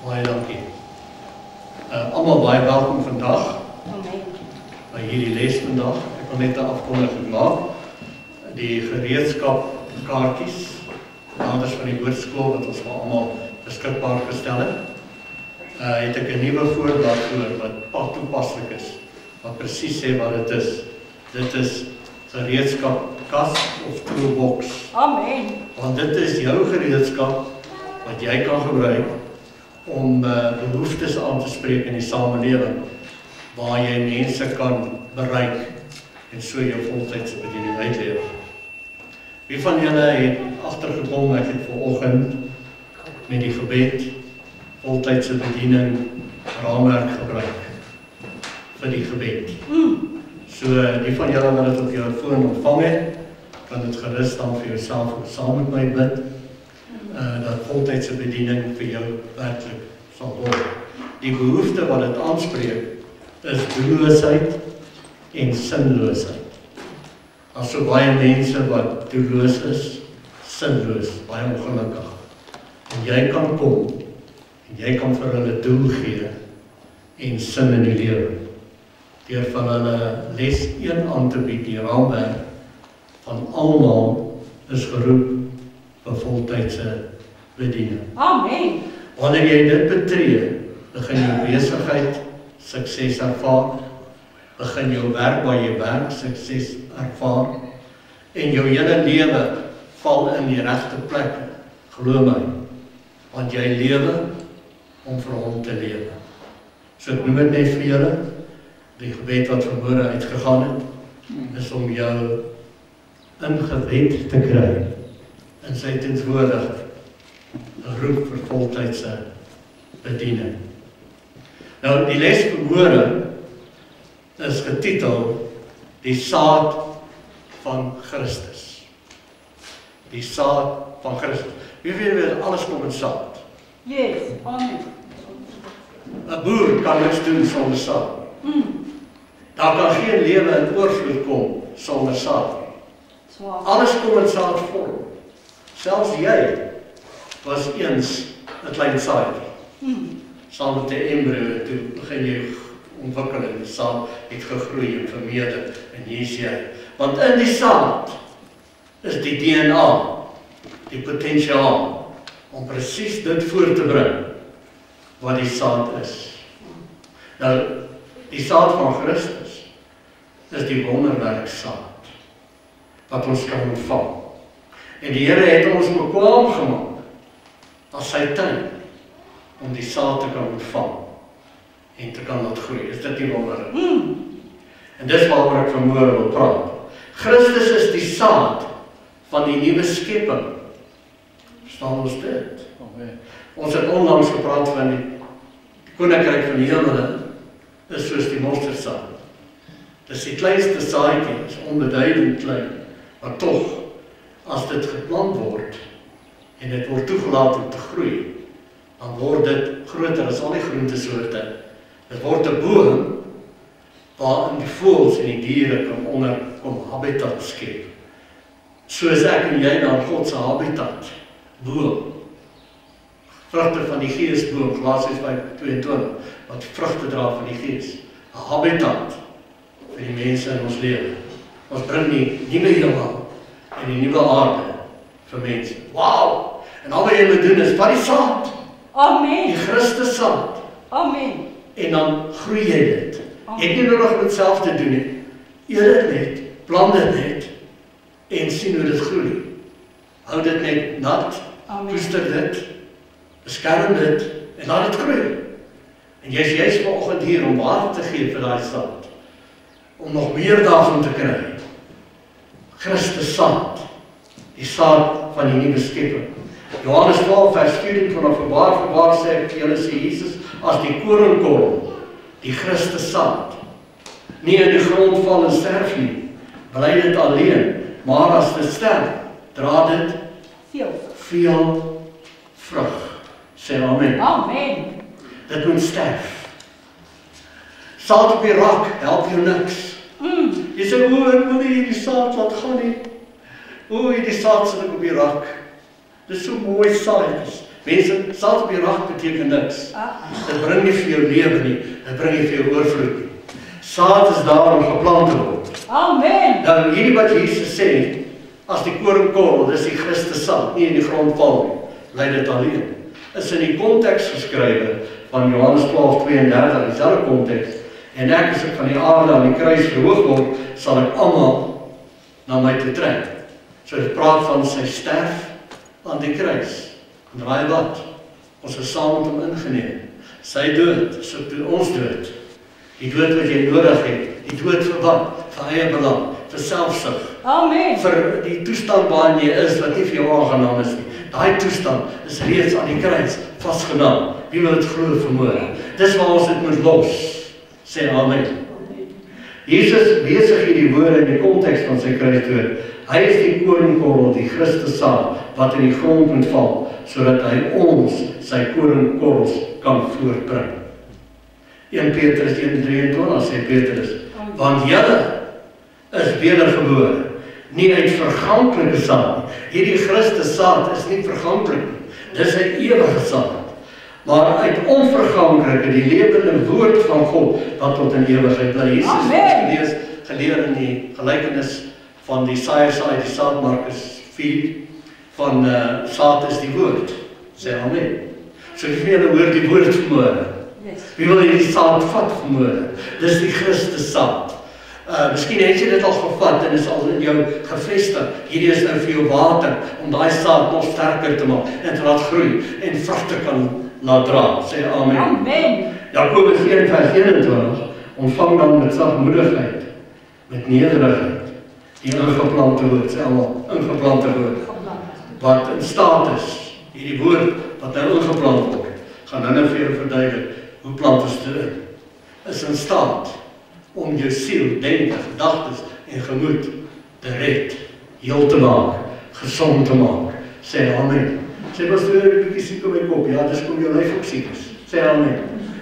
Baie dankie. Almal baie welkom vandag by hierdie les vandag. Ek wil net 'n afkondiging maak. Die gereedskapkaartjies, naders van die woordskool wat ons vir almal beskikbaar gestel het ek 'n nuwe voorblad voor wat toepaslik is, wat presies sê wat dit is. Dit is gereedskapkas of toolbox. Amen. Want dit is jou gereedskap wat jy kan gebruik om behoeftes aan te spreek in die samelewing, waar jy mense kan bereik en so jou voltydse bediening uitleef. Wie van julle het agtergekom, ek het vanoggend met die gebed voltydse bediening raamwerk gebruik vir die gebed. So die van julle wat dit op jou foon ontvang het, kan dit gerus dan vir jouself saam met my bid, dat voltydse bediening vir jou werklik sal word. Die behoefte wat dit aanspreek is doelloosheid en sinloosheid. As so baie mense wat doelloos is, sinloos, baie ongelukkig. En jy kan kom en jy kan vir hulle doel gee en sin in die lewe. Deur van hulle les 1 aan te bied, die raamwerk van almal is geroep vir voltydse bediening. Amen. Wanneer jy dit betree, begin jou besigheid sukses ervaar, begin jou werk waar jy werk sukses ervaar, en jou hele lewe val in die regte plekke, glo my, want jy lewe om vir hom te lewe. So ek noem dit net vir julle, die gebed wat vanmôre uitgegaan het, is om jou in gebed te kry, in sy teenwoordigheid, 'n roep vir voltydse bediening. Nou, die les vanmôre is getitel Die saad van Christus. Die saad van Christus. Wie weet, alles kom in saad. Yes, amen. 'n Boer kan niks doen sonder saad. Daar kan geen lewe in oorvloed kom sonder saad. Swaar. Alles kom in saadvorm. Selfs jy was eens 'n klein saadjie. Saam met 'n embrio, toe begin jy ontwikkel en die saad het gegroei en vermeerder en hier is jy. Want in die saad is die DNA, die potensiaal om presies dit voor te bring wat die saad is. Nou, die saad van Christus is die wonderwerk saad wat ons kan ontvang. En die Here het ons bekwaam gemaak as sy tuin om die saad te kan ontvang en te kan laat groei. Is dit nie wonderlik? En dis waaroor ek vanmôre wil praat. Christus is die saad van die nuwe skepping. Verstaan ons dit? Ons het onlangs gepraat van die koninkryk van die hemele is soos die mosterdsaad. Dis die kleinste saadjie, is onbeduidend klein, maar tog, as dit geplant word en dit word toegelaat om te groei, dan word dit groter as al die groentesoorte. Dit word 'n boom waarin die voëls en die diere kan onderkom habitat skep. Soos ek en jy na God se habitat boom. Vrugte van die Geesboom, Galasiërs 5:22, wat vrugte dra van die Gees. 'n Habitat vir die mense in ons lewe. Ons bring die nuwe heelal en die nuwe aarde vir mense. Wow! En al wat jy moet doen is vat die saad, Amen. die Christus saad, Amen. en dan groei jy dit. Jy het nie nodig om dit self te doen nie. Eer dit net, plant dit net, en sien hoe dit groei. Hou dit net nat, koester dit, beskerm dit, en laat dit groei. En jy is juist vanoggend hier om water te gee vir daai saad, om nog meer daarvan te kry. Christus saad, die saad van die nuwe skepping. Johannes 12 vers 14 van Openbaar sê ek vir julle, sê Jesus as die koringkorrel, die Christus saad, nie in die grond val en sterf nie, bly dit alleen, maar as dit sterf, dra dit veel vrug. Sê amen. Amen. Dit moet sterf. Saad op die rak help jou niks. Jy sê, ek wil nie die saad laat gaan nie. Die saad sit ek op die rak. Dit is so mooi saadjies. Mense, saad op die rag beteken niks. Dit bring nie vir jou lewe nie, dit bring nie vir jou oorvloed nie. Saad is daar om geplant te word. Amen. Nou, hierdie wat Jesus sê, as die koringkorrel, dis die Christus saad, nie in die grond val nie, bly dit alleen. Is in die konteks geskrywe van Johannes 12:32, dieselfde konteks. En ek, as ek van die aarde aan die kruis verhoog word, sal ek almal na my toe trek. So dit praat van sy sterf aan die kruis. En raai wat? Ons is saam met hom ingeneem. Sy dood, so toe ons dood. Die dood wat jy nodig het. Die dood vir wat? Vir eie belang, vir selfsug. Amen. Vir die toestand waarin jy is, wat nie vir jou aangenaam is nie. Daai toestand is reeds aan die kruis vasgenaam. Wie wil dit glo vanmôre? Dis waar ons dit moet los. Sê amen. Jesus besig hierdie woorde in die konteks van sy kruisdood. Hy is die koringkorrel, die Christus saad, wat in die grond moet val, sodat hy ons, sy koringkorrels, kan voortbring. 1 Petrus 1:23 sê Petrus, want julle is wedergebore, nie uit verganklike saad. Hierdie Christus saad is nie verganklik nie. Dis 'n ewige saad. Maar uit onverganklike, die lewende woord van God, wat tot in ewigheid bly. Jesus het geleer in die gelykenis van die saaier saai, die saad, Markus 4, van saad is die woord. Sê amen. So die vele hoor die woord vanmôre. Wie wil hierdie saad vat vanmôre? Dis die Christus saad. Miskien het jy dit al gevat en is al in jou gevestig. Hierdie is nou vir jou water, om daai saad nog sterker te maak, en te laat groei, en vrugte kan laat dra. Sê amen. Amen. Jakobus 1:21, ontvang dan met sagmoedigheid, met nederigheid, die ingeplante woord, sê almal, ingeplante woord, wat in staat is, hierdie woord wat nou ingeplant word, gaan nou vir jou verduidelik, hoe plant ons dit is in staat om jou siel, denke, gedagtes en gemoed te red, heel te maak, gesond te maak. Sê amen. Sê pastoor, ek 'n bietjie siek op my kop. Ja, dis kom jou lyf ook siek is. Sê amen.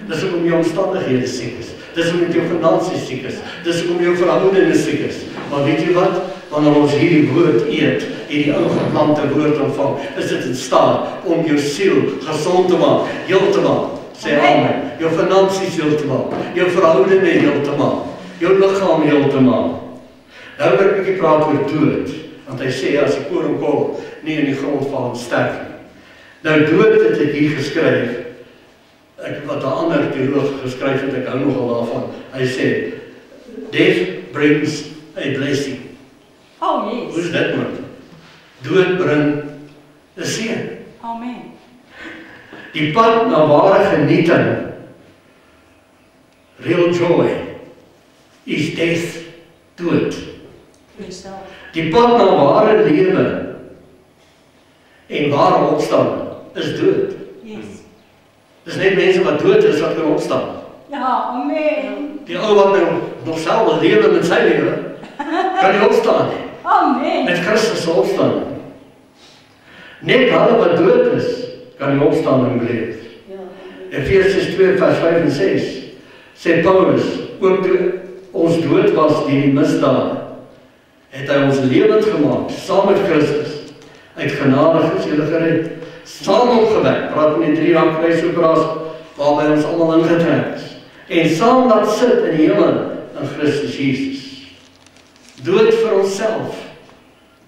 Dis hoekom jou omstandighede siek is. Dis hoekom jou finansies siek is. Dis hoekom jou verhoudinge siek is. Maar weet jy wat? Wanneer ons hierdie woord eet, hierdie ingeplante woord ontvang, is dit in staat om jou siel gesond te maak, heel te maak. Sê amen. Jou finansies heel te maak, jou verhoudinge heel te maak, jou liggaam heel te maak. Nou wil ek 'n bietjie praat oor dood, want hy sê as die koringkorrel nie in die grond val en sterf nie. Nou dood het ek hier geskryf, wat 'n ander teoloog geskryf het, ek hou nogal daarvan. Hy sê, death brings a blessing. Oh yes. Hoe is dit man? Dood bring 'n seën. Amen. Die pad na ware genieting, real joy, is death, dood. Die pad na ware lewe en ware opstanding is dood. Yes. Dis net mense wat dood is wat kan opstaan. Ja, amen. Die ou wat nou nog self wil lewe met sy lewe, kan nie opstaan nie. Amen. Met Christus se opstanding. Net hulle wat dood is, kan die opstanding beleef. Efesiërs 2:5 en 6 sê Paulus, ook toe ons dood was deur die misdade, het hy ons lewend gemaak, saam met Christus. Uit genade is julle gered, saam opgewek, praat van die 3 rang kruisoperasie, waarby ons almal ingetrek is, en saam laat sit in die hemel in Christus Jesus. Dood vir onsself,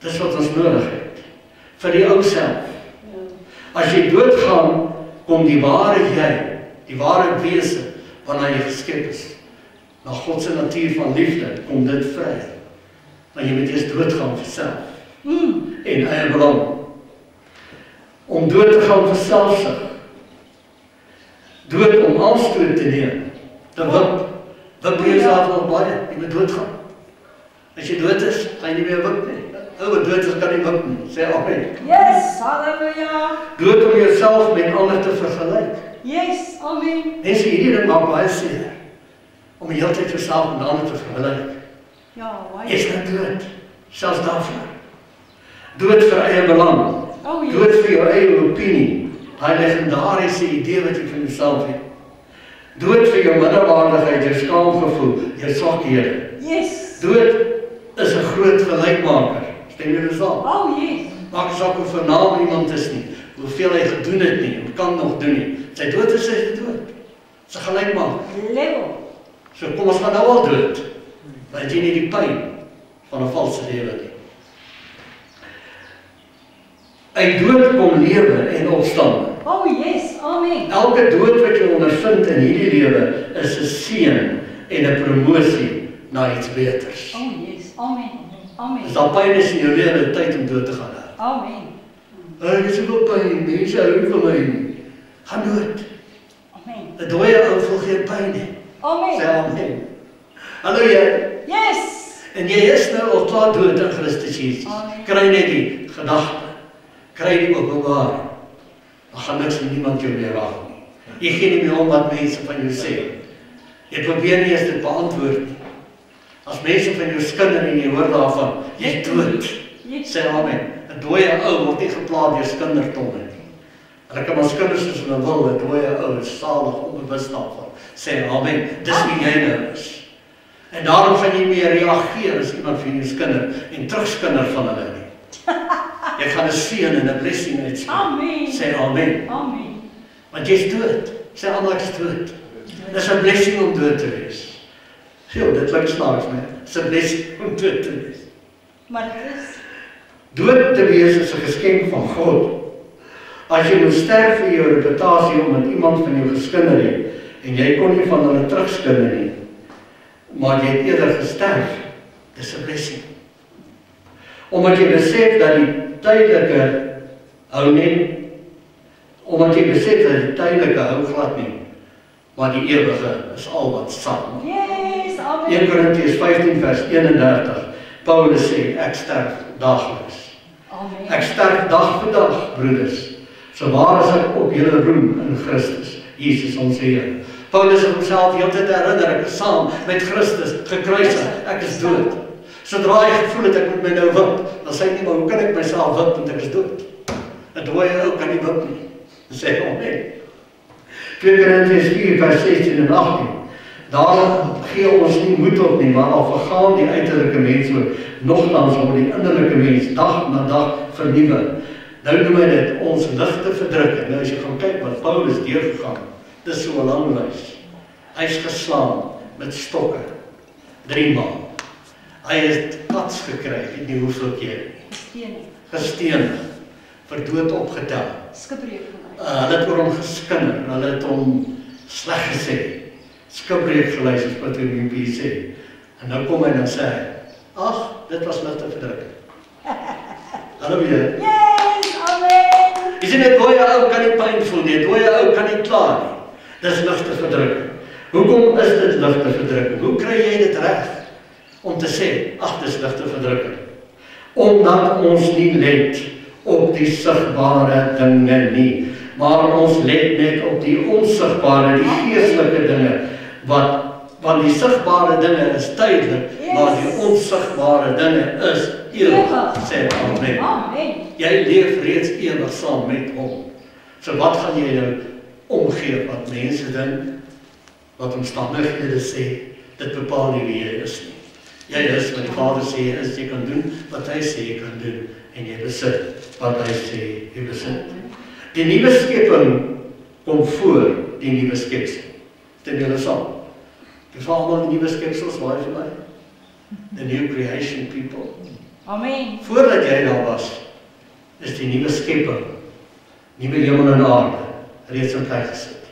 dis wat ons nodig het, vir die ou self. As jy doodgaan, kom die ware jy, die ware wese, waarna jy geskep is, na God se natuur van liefde, kom dit vry. Maar jy moet eers doodgaan vir self, en eie belang. Om dood te gaan vir selfsug, dood om aanstoot te neem, te wip jy jouself nog baie, jy moet doodgaan. As jy dood is, gaan jy nie meer wip nie. Ou wat dood is, kan nie wip nie, sê amen. Yes, halleluja. Dood om jouself met ander te vergelyk. Yes, amen. Mense, hierdie ding maak baie seer, om die hele tyd jouself met ander te vergelyk. Ja, Jy is nou dood, selfs daarvoor. Dood vir eie belang, oh yes. dood vir jou eie opinie, daai legendariese idee wat jy van jouself het. Dood vir jou minderwaardigheid, jou skaamgevoel, jou swakhede. Yes. Dood is 'n groot gelykmaker. Stem julle saam? Oh yes. Maak saak hoe vernaam iemand is nie. hoeveel hy gedoen het nie, en kan nog doen nie. Sy dood is sy dood. Sy gelyk maak. Level. So kom ons gaan nou al dood. Dan het jy nie die pyn van 'n valse lewe nie. Uit dood kom lewe en opstanding. Oh yes, amen. Elke dood wat jy ondervind in hierdie lewe is 'n seën en 'n promosie na iets beters. Oh yes, amen. Amen. As daar pyn is in jou lewe, tyd om dood te gaan. Amen. Ek het soveel pyn, mense hou van my nie. Gaan dood. Amen. 'n Dooie ou voel geen pyn nie. Sê Amen. amen. Hallo jy. Yes. En jy is nou al klaar dood in Christus Jesus. Amen. Kry net die gedagte. Kry die openbaring. Dan gaan niks en niemand jou meer raak nie. Jy gee nie meer om wat mense van jou sê. Jy probeer nie eens dit beantwoord nie. As mense van jou skinder en jy hoor daarvan, jy dood. Sê amen. 'n Dooie ou word nie geplaag deur skindertonge nie. Hulle kan maar skinder soos hulle wil, 'n dooie ou is salig onbewus daarvan. Sê amen. Dis wie jy nou is. En daarom gaan jy meer reageer as iemand van jou skinder en terugskinder van hulle nie. Jy gaan 'n seën en 'n blessing uitspreek. Amen. Sê amen. Amen. Want jy's dood. Sê almal ek is dood. Dis 'n blessing om dood te wees. Sjoe, dit klink snaaks, né? Dis 'n blessing om dood te wees. Maar dit is. Dood te wees is 'n geskenk van God. As jy moet sterf vir jou reputasie omdat iemand van jou geskinder het en jy kon nie van hulle terugskinder nie, maar jy het eerder gesterf, dis 'n blessing. Omdat jy besef dat die tydelike hou nie, omdat jy besef dat die tydelike hou glad nie, maar die ewige is al wat staan. Yes, amen. 1 Korintiërs 15 vers 31, Paulus sê, ek sterf daagliks. Amen. Ek sterf dag vir dag, broeders, so waar as ek op julle roem in Christus, Jesus ons Here. Paulus het homself heeltyd herinner, ek is saam met Christus gekruisig, ek is dood. Sodra hy gevoel het, ek moet my nou wip, dan sê hy nie, maar hoe kan ek myself wip, want ek is dood? 'n Dooie ou kan nie wip nie. Dan sê hy, amen. 2 Korintiërs 4 vers 16 en 18. Daarom gee ons nie moed op nie, maar al vergaan die uiterlike mens ook, nogtans word die innerlike mens dag na dag vernuwe. Nou noem hy dit ons ligte verdrukking. Nou as jy gaan kyk wat Paulus deurgegaan, dis so 'n lang lys. Hy is geslaan met stokke 3 maal. Hy het kats gekry, ek weet nie hoeveel keer nie. Gestenig, vir dood opgetel. Skipbreek van Hulle het oor hom geskinder, hulle het hom sleg gesê. Skipbreek gelys as wat hy sê. En nou kom hy en sê hy, ag, dit was ligte verdrukking. Hallo weer. Yes, amen. Jy sien 'n dooie ou kan nie pyn voel nie, 'n dooie ou kan nie kla nie. Dis ligte verdrukking. Hoekom is dit ligte verdrukking? Hoe kry jy dit reg om te sê, ag, dis ligte verdrukking? Omdat ons nie let op die sigbare dinge nie, maar ons let net op die onsigbare, die geestelike dinge, want die sigbare dinge is tydelik, maar die onsigbare dinge is ewig, sê amen. Amen. Jy leef reeds ewig saam met hom. So wat gaan jy nou omgee wat mense dink, wat omstandighede sê, dit bepaal nie wie jy is nie. Jy is wat die Vader sê jy is, jy kan doen wat hy sê jy kan doen, en jy besit wat hy sê jy besit. Die nuwe skepping kom voor die nuwe skepsel. Stem julle saam? Dis almal die nuwe skepsels, waar is jy by? The new creation people. Amen. Voordat jy daar was, is die nuwe skepping, nuwe hemel en aarde, reeds in plek gesit.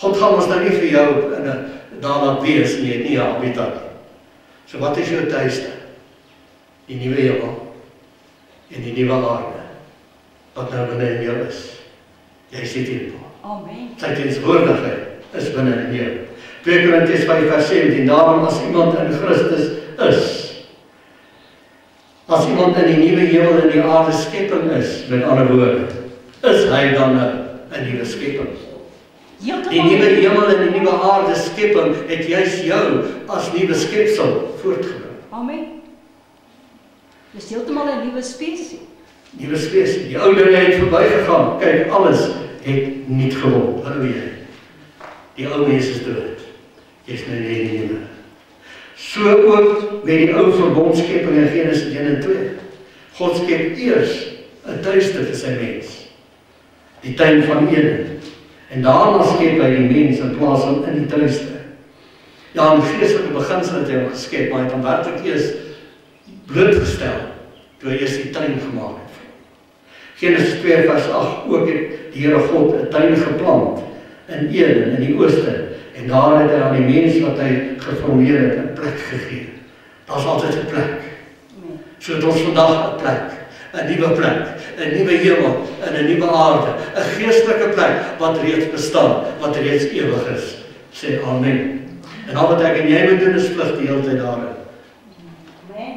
God gaan ons nou nie vir jou in 'n daar laat wees nie, het nie 'n habitat nie. So wat is jou tuiste? Die nuwe hemel en die nuwe aarde, wat nou binne in jou is. Jy is die tempel. Amen. Sy teenwoordigheid is binne in jou. 2 Korintiërs 5 vers 17, daarom as iemand in Christus is, as iemand in die nuwe hemel en die aarde skepping is, met ander woorde, is hy dan 'n nuwe skepping. Die nuwe hemel en die nuwe aarde skepping het juis jou as nuwe skepsel voortgebring. Amen. Dis heeltemal 'n nuwe spesies. Nuwe spesies. Die ou dinge het verbygegaan. Kyk, alles het nuut geword. Hallo jy. Die ou mens is dood. Jy's nou nie die nuwe. So ook met die ou verbondskepping in Genesis 1 en 2. God skep eers 'n tuiste vir sy mens. die tuin van Eden. En daarna skep hy die mens in plaas van in die tuiste. Ja, in geestelike beginsel het hy hom geskep, maar hy het hom werklik eers blootgestel, toe hy eers die tuin gemaak het. Genesis 2 vers 8, ook het die Here God 'n tuin geplant in Eden, in die ooste, en daar het hy aan die mens wat hy geformeer het, 'n plek gegee. Daar's altyd 'n plek. So het ons vandag 'n plek, 'n nuwe plek, 'n nuwe hemel en 'n nuwe aarde, 'n geestelike plek wat reeds bestaan, wat reeds ewig is. Sê amen. En al wat ek en jy moet doen is vlug die hele tyd daarin.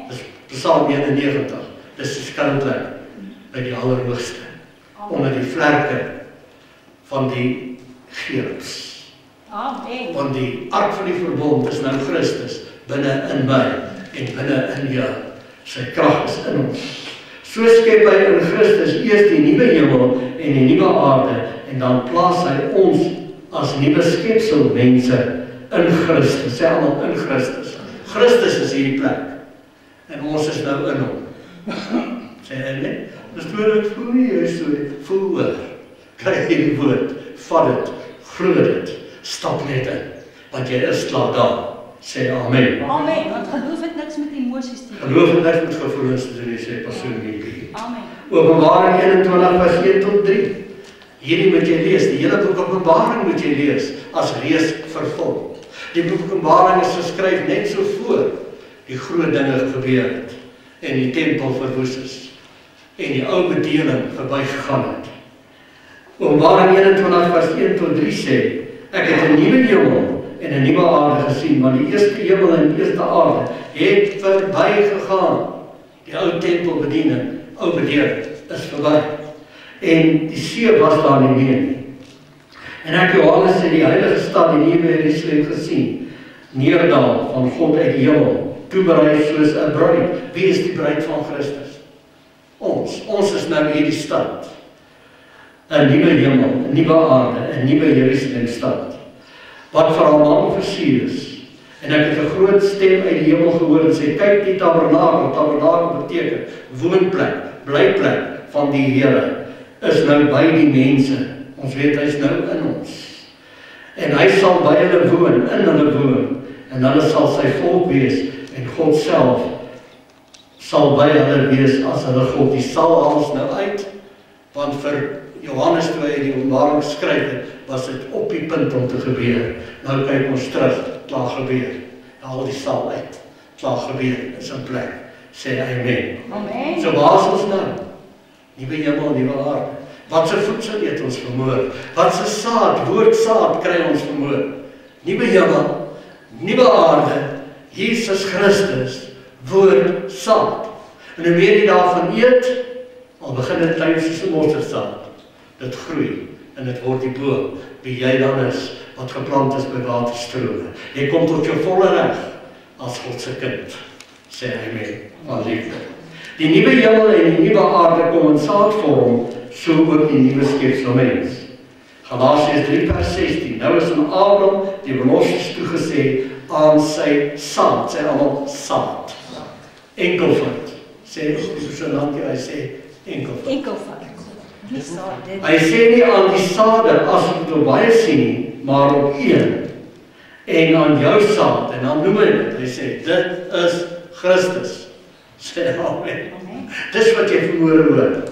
Dis Psalm 91, dis die skuilplek by die Allerhoogste, onder die vlerke van die gerubs. Amen. Want die ark van die verbond is nou Christus, binne in my en binne in jou. Sy krag is in ons. So skep hy in Christus eers die nuwe hemel en die nuwe aarde, en dan plaas hy ons as nuwe skepsel mense in Christus. Sê almal in Christus. Christus is hierdie plek. En ons is nou in hom. Sê hy net, dis toe ek voel nie, jy so voel hoor. Kry hierdie woord, vat dit, glo dit, stap net in, want jy is klaar daar. Sê amen. Amen, want geloof het niks met emosies te doen. Geloof het niks met gevoelens te doen, sê persoon nie. Amen. Openbaring 21 vers 1 tot 3. Hierdie moet jy lees, die hele boek Openbaring moet jy lees, as reeds vervul. Die boek Openbaring is geskryf net so voor die groot dinge gebeur het, en die tempel verwoes is, en die ou bedeling verbygegaan het. Openbaring 21 vers 1 tot 3 sê, ek het 'n nuwe hemel en 'n nuwe aarde gesien, want die eerste hemel en die eerste aarde het verbygegaan. Die ou tempelbediening, ou bedeling, is verby. En die see was daar nie meer nie. En ek, Johannes, het die heilige stad, die nuwe Jerusalem gesien, neerdal van God uit die hemel, toeberei soos 'n bruid. Wie is die bruid van Christus? Ons is nou hierdie stad. 'n nuwe hemel, 'n nuwe aarde, 'n nuwe Jerusalem stad, wat vir haar man versier is. En ek het 'n groot stem uit die hemel gehoor en sê, kyk die tabernakel. Tabernakel beteken woonplek, blyplek van die Here, is nou by die mense. Ons weet hy is nou in ons. En hy sal by hulle woon, in hulle woon, en hulle sal sy volk wees, en God self sal by hulle wees as hulle God. Die sal alles nou uit, want vir Johannes toe hy die Openbaring geskryf het, was dit op die punt om te gebeur. Nou kyk ons terug, klaar gebeur. Haal die sal uit, klaar gebeur, is in plek. Sê amen. Amen. So waar is ons nou? Nuwe hemel, nuwe aarde. Wat se voedsel eet ons vermoor? Wat se saad, woordsaad kry ons vermoor? Nuwe hemel, nuwe aarde, Jesus Christus, woord saad. En hoe meer jy daarvan eet, al begin dit klein soos 'n mosterdsaad. Dit groei en dit word die boom wie jy dan is, wat geplant is by waterstrome. Jy kom tot jou volle reg as God se kind. Sê amen. Van liefde. Die nuwe hemel en die nuwe aarde kom in saadvorm, so ook die nuwe skepsel mens. Galasiërs 3 vers 16. Nou is aan Abraham die beloftes toegesê aan sy saad. Sê almal saad. Enkelvoud. Sê so lank hy sê enkelvoud. Enkelvoud. Die saad. Hy sê nie aan die saade as jy dit baie sien nie, maar op een. En aan jou saad, en dan noem hy dit. Hy sê dit is Christus. Sê amen. Dis wat jy vermoere hoor.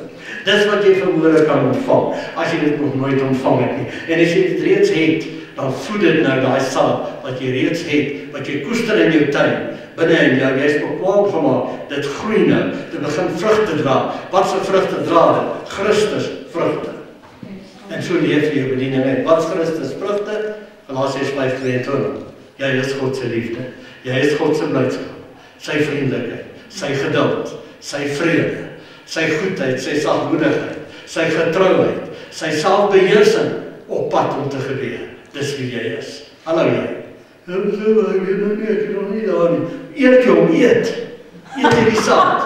Dis wat jy vermoere kan ontvang, as jy dit nog nooit ontvang het nie. En as jy dit reeds het, dan voed dit nou daai saad wat jy reeds het, wat jy koester in jou tuin, binne in jou, jy is bekwam gemaak, dit groei nou, dit begin vrugte dra. Wat se vrugte dra dit? Christus vrugte. En so leef jy jou bediening uit. Wat is Christus vrugte? Galasiërs 5:22. Jy is God se liefde, jy is God se blydskap, sy vriendelikheid, sy geduld, sy vrede, sy goedheid, sy sagmoedigheid, sy getrouheid, sy selfbeheersing op pad om te gebeur. Dis wie jy is. Hallo jy. Ek weet nog nie, ek is nog nie daar nie. Eet jong, eet. Eet hierdie saad.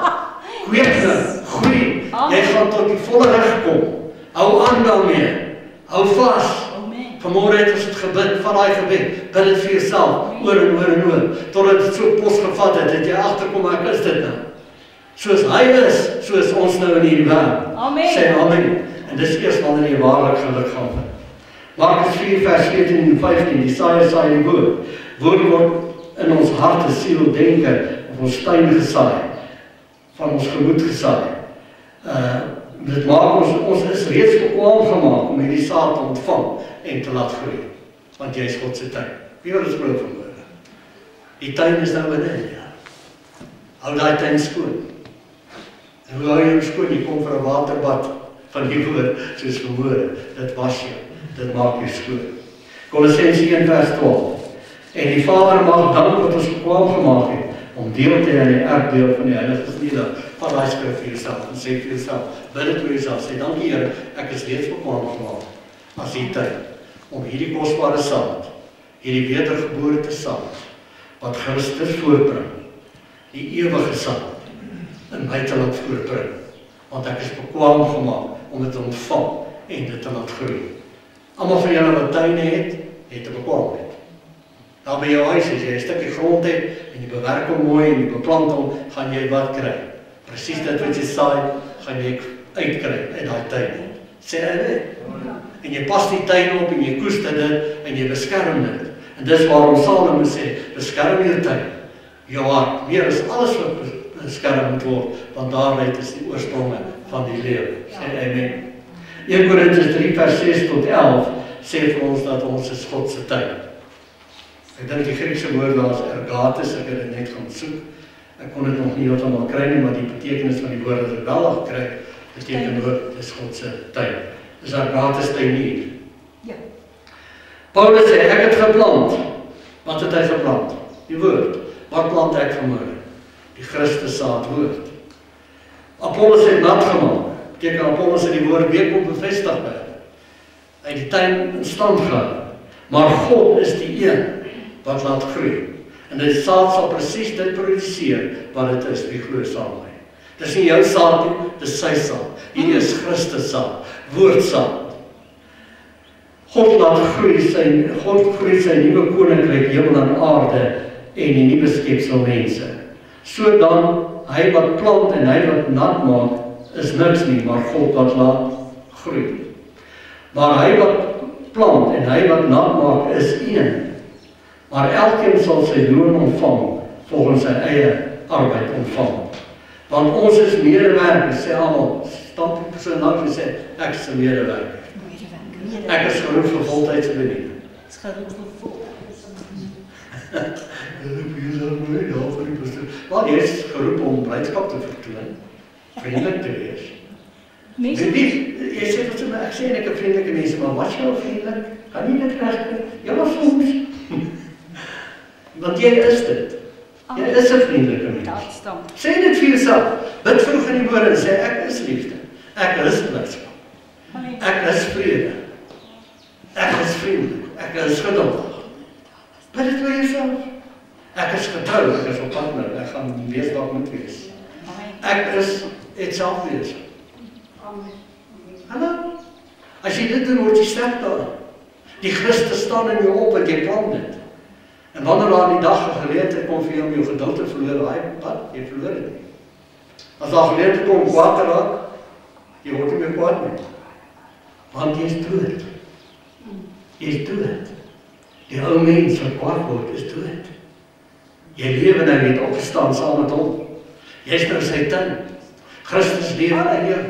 Kweek nou, groei. Jy gaan tot die volle reg kom. Hou aan daarmee. Hou vas. Vanmorgen het ons het gebid, van daai gebed, bid het vir jouself, oor en oor en oor, totdat het so pos gevat het, dat jy agterkom, ek is dit nou. Soos hy is, soos ons nou in hierdie wêreld. Amen. Sê amen. En En dis eers wanneer jy waarlik geluk gaan vind. Markus 4 vers 14 en 15, die saaier saai die woord. Woord word in ons harte, siel, denke, of ons tuin gesaai, van ons gemoed gesaai. Dit maak ons is reeds bekwaam gemaak om hierdie saad te ontvang en te laat groei. Want jy is God se tuin. Wie wil dit glo vanmôre? Die tuin is nou binne, ja. Hou daai tuin skoon. En hoe hou jy hom skoon? Jy kom vir 'n waterbad van die woord, soos vanmôre. Dit was jou. Dit maak jou skoon. Kolossense 1 vers 12. En die Vader mag dank wat ons bekwaam gemaak het, om deel te hê aan die erfdeel van die Heilige Liefde. Vat daai skrif vir jouself en sê vir jouself, bid dit vir jouself, sê dankie Here, ek is reeds bekwaam gemaak as die tyd om hierdie kosbare saad, hierdie wedergebore saad, wat Christus voortbring, die ewige saad, in my te laat voortbring, want ek is bekwaam gemaak om dit te ontvang en dit te laat groei. Almal van julle wat tuine het 'n bekwaamheid. Daar by jou huis, as jy 'n stukkie grond het en jy bewerk hom mooi en jy beplant hom, gaan jy wat kry. Presies dit wat jy saai, gaan jy uitkry uit daai tuin. Sê hy, en jy pas die tuin op en jy koester dit en jy beskerm dit. En dis waarom Salomo sê, beskerm jou tuin, jou hart, meer as alles wat beskerm moet word, want daaruit is die oorspronge van die lewe. Sê amen. 1 Korintiërs 3 vers 6 tot 11 sê vir ons dat ons is God se tuin. Ek dink die Griekse woord daar is ergates, ek het dit net gaan soek. Ek kon dit nog nie heeltemal kry nie, maar die betekenis van die woord wat ek wel al gekry, beteken ook, dis God se tuin. Dis ergates tuinier. Ja. Paulus sê, ek het geplant. Wat het hy geplant? Die woord. Wat plant ek vanmôre? Die Christus saad woord. Apollos het nat gemaak. Beteken Apollos het die woord weer kom bevestig by. Hy het die tuin in stand gehou. Maar God is die een wat laat groei. En die saad sal presies dit produseer wat dit is, wie glo saam met my. Dis nie jou saad nie, dis sy saad. Hierdie is Christus saad, woordsaad. God groei sy nuwe koninkryk, hemel en aarde en die nuwe skepsel mense. So dan, hy wat plant en hy wat nat maak, is niks nie, maar God wat laat groei. Maar hy wat plant en hy wat nat maak, is een. Maar elkeen sal sy loon ontvang, volgens sy eie arbeid ontvang. Want ons is medewerkers, sê almal, stamp die persoon langs en sê, ek is 'n medewerker. Ek is geroep vir voltydse bediening. Is geroep vir Maar jy is geroep om blydskap te vertoon, vriendelik te wees. mense. Jy sê vir my, ek sê ek is vriendelike mense, maar wat is jou vriendelik? Kan nie dit regkry? Ja, maar soms. Want jy is dit. Jy is 'n vriendelike mens. Sê dit vir jouself. Bid vroeg in die woord en sê, ek is liefde. Ek is blydskap. Ek is vrede. Ek is vriendelik. Ek is geduldig. Bid dit vir jouself. Ek is getrou. Ek is op pad nou. Ek gaan wees wat moet wees. Ek is het self wees. Hallo? As jy dit doen, word jy sterk daar. Die Christus staan in jou op en jy plant dit. En wanneer daar die dag 'n geleentheid kom vir jou om jou geduld te verloor, jy verloor dit nie. As daar 'n geleentheid kom om kwaad te raak, jy word nie meer kwaad nie. Want jy is dood. Jy is dood. Die ou mens wat kwaad word, is dood. Jy lewe nou net opgestaan saam met hom. Jy is nou sy tuin. Christus lewe in jou.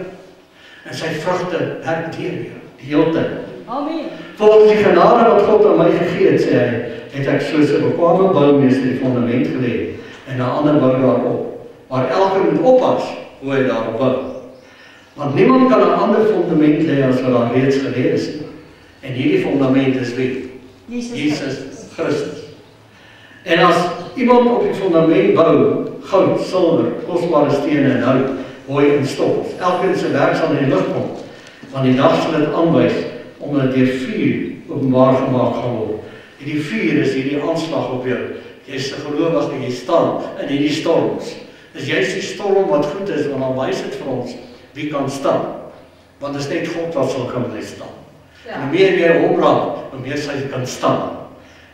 En sy vrugte werk deur jou, die hele tyd. Amen. Volgens die genade wat God aan my gegee het, sê hy, het ek soos 'n bekwame boumeester die fondament gelê en 'n ander bou daarop. Maar elkeen moet oppas hoe hy daarop bou. Want niemand kan 'n ander fondament lê as wat daar reeds gelê is. En hierdie fondament is wie? Jesus Christus. En as iemand op die fondament bou, goud, silwer, kosbare stene en hout, hooi en stof, elkeen se werk sal in die lig kom, want die dag sal dit aanwys, omdat deur vuur openbaar gemaak gaan word. Hierdie vuur is hierdie aanslag op jou. Jy is 'n gelowige en jy staan in hierdie storms. Dis juist die storm wat goed is, want dan wys dit vir ons wie kan staan. Want dit is net God wat sal kan bly staan. En hoe meer jy hom raak, hoe meer sy kan staan.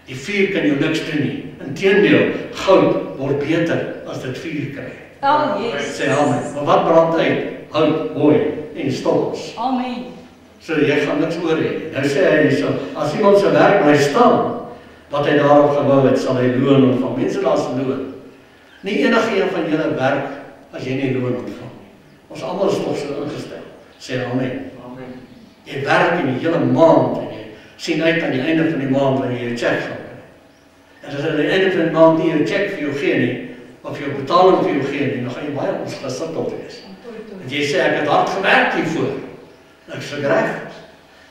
Die vuur kan jou niks doen nie. Inteendeel, goud word beter as dit vuur kry. Oh, yes. Sê amen. Maar wat brand uit? Hout, hooi en stof. Amen. So jy gaan niks oor hê. Nou sê hy hierso, as iemand se werk bly staan, wat hy daarop gebou het, sal hy loon ontvang. Mense, daar's loon. Nie enige een van julle werk as jy nie loon ontvang nie. Ons almal is tog so ingestel. Sê amen. Amen. Jy werk in die hele maand en jy sien uit aan die einde van die maand wanneer jy 'n cheque gaan kry. En as aan die einde van die maand nie 'n cheque vir jou gee nie, of jou betaling vir jou gee nie, dan gaan jy baie ongesukkel wees. Want jy sê ek het hard gewerk hiervoor. Ek is reg.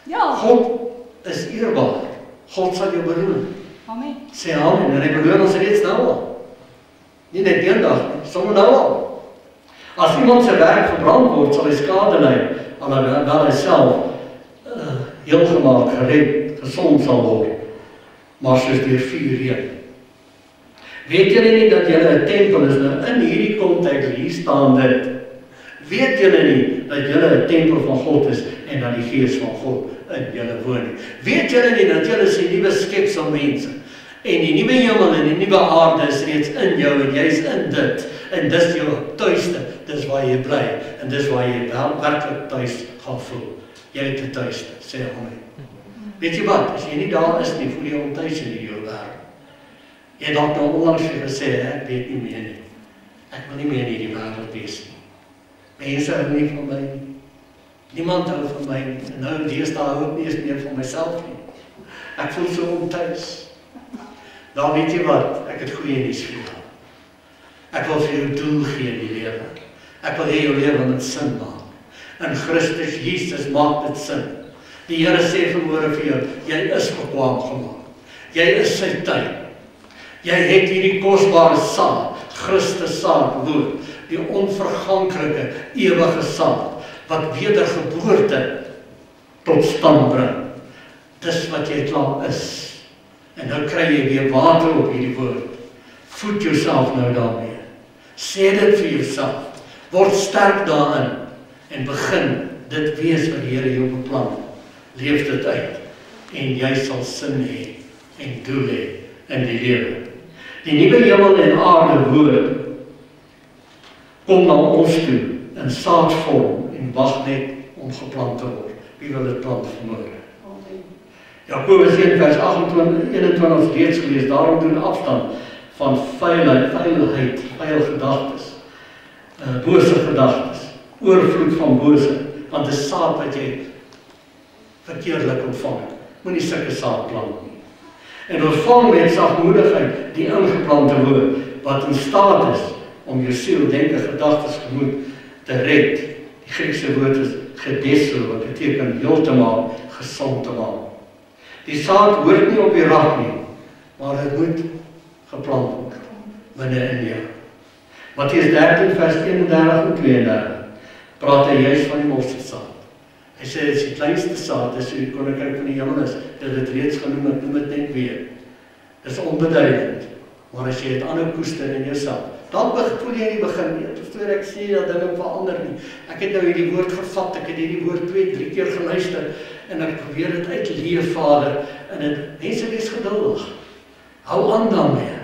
Ja. God is eerbaar. God sal jou beloon. Amen. Sê amen. En hy beloon ons reeds nou al. Nie net eendag nie, sommer nou al. As iemand sy werk verbrand word, sal hy skade ly, alhoewel hy self heel gemaak, gered, gesond sal word, maar soos deur vuur heen. Weet julle nie dat julle 'n tempel is? Nou in hierdie konteks, hier staan dit. Weet julle nie dat julle 'n tempel van God is en dat die Gees van God in julle woon nie? Weet julle nie dat julle se nuwe skepsel mense en die nuwe hemel en die nuwe aarde is reeds in jou en jy's in dit en dis jou tuiste, dis waar jy bly en dis waar jy werklik tuis gaan voel. Jy het 'n tuiste, sê amen. Weet jy wat, as jy nie daar is nie, voel jy ontuis in hierdie wêreld. Jy het dalk nou onlangs vir gesê, ek weet nie meer nie. Ek wil nie meer in hierdie wêreld wees nie. Mense hou nie van my nie. Niemand hou van my nie. En nou deesdae hou ek nie eens meer van myself nie. Ek voel so ontuis. Dan weet jy wat, ek het goeie nuus vir jou. Ek wil vir jou doel gee in die lewe. Ek wil hê jou lewe met sin maak. In Christus Jesus maak dit sin. Die Here sê vanmôre vir jou, jy is bekwaam gemaak. Jy is sy tuin. Jy het hierdie kosbare saad, Christus saad woord, die onverganklike, ewige saad, wat wedergeboorte tot stand bring. Dis wat jy klaar is. En nou kry jy weer water op hierdie woord. Voed jouself nou daarmee. Sê dit vir jouself. Word sterk daarin en begin dit wees wat die Here jou beplan. Leef dit uit en jy sal sin hê en doel hê in die lewe. Die nuwe hemel en aarde woord kom na ons toe in saadvorm en wag net om geplant te word. Wie wil dit plant vanmôre? Jakobus 1 vers 21 ons reeds gelees, daarom doen afstand van vuilheid, vuil gedagtes, bose gedagtes, oorvloed van bose, want dit is saad wat jy verkeerlik ontvang. Moenie sulke saad plant nie. En ontvang met sagmoedigheid die ingeplante woord, wat in staat is om jou siel, denke, gedagtes, gemoed te red. Die Griekse woord is gedeso, wat beteken heeltemal gesond te maak. Die saad hoort nie op die rak nie, maar dit moet geplant word binne in jou. Matteus 13 vers 31 en 32 praat hy juist van die mosterdsaad. Hy sê dit is die kleinste saad, dis die koninkryk van die hemel is. Dit het reeds genoem, ek noem dit net weer. Dis onbeduidend, maar as jy het aanhou koester in jouself, dan voel jy in die begin nie, verstoor ek sê dat dinge verander nie. Ek het nou hierdie woord gevat, ek het hierdie woord 2-3 keer geluister, en ek probeer dit uitleef, Vader, en dit, mense wees geduldig. Hou aan daarmee.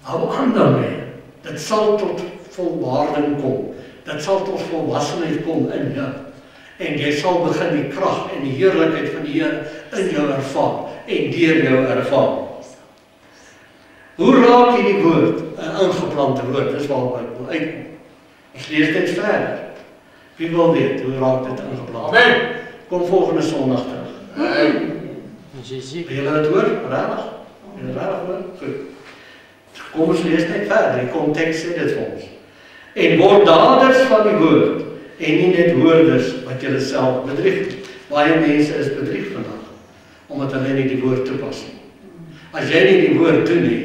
Hou aan daarmee. Dit sal tot volwaarding kom. Dit sal tot volwassenheid kom in jou. En jy sal begin die krag en die heerlikheid van die Here in jou ervaar en deur jou ervaar. Hoe raak hierdie woord 'n ingeplante woord? Dis waar ek wil uitkom. Ons lees dit verder. Wie wil weet hoe raak dit ingeplant? Amen. Kom volgende Sondag terug. Amen. Wil julle dit hoor? Regtig? Wil julle regtig hoor? Goed. Kom ons lees net verder. Die konteks sê dit vir ons. En word daders van die woord en nie net hoorders wat julle self bedrieg. Baie mense is bedrieg vandag omdat hulle nie die woord toepas nie. As jy nie die woord doen nie,